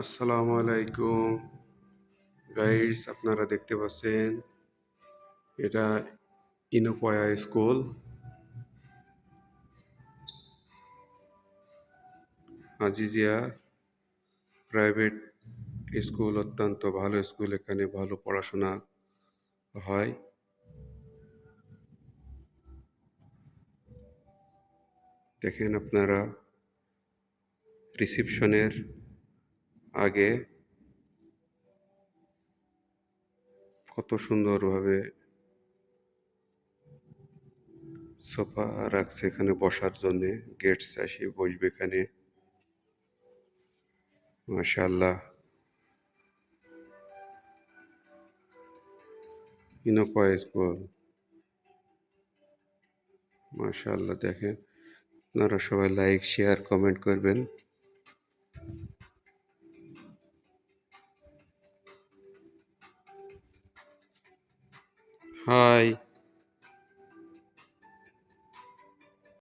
আসসালামু আলাইকুম গাইস, আপনারা দেখতে পাচ্ছেন এটা ইনোপয়া স্কুল। আজিজিয়া প্রাইভেট স্কুল অত্যন্ত ভালো স্কুল। এখানে ভালো পড়াশোনা হয়। দেখেন আপনারা রিসেপশনের আগে কত সুন্দরভাবে সোফা রাখছে এখানে বসার জন্যে। গেস্ট এসে বসবে এখানে। মাশাআল্লাহ, ইনোপয়া স্কুল। মাশাআল্লাহ, দেখেন আপনারা সবাই লাইক শেয়ার কমেন্ট করবেন। হাই।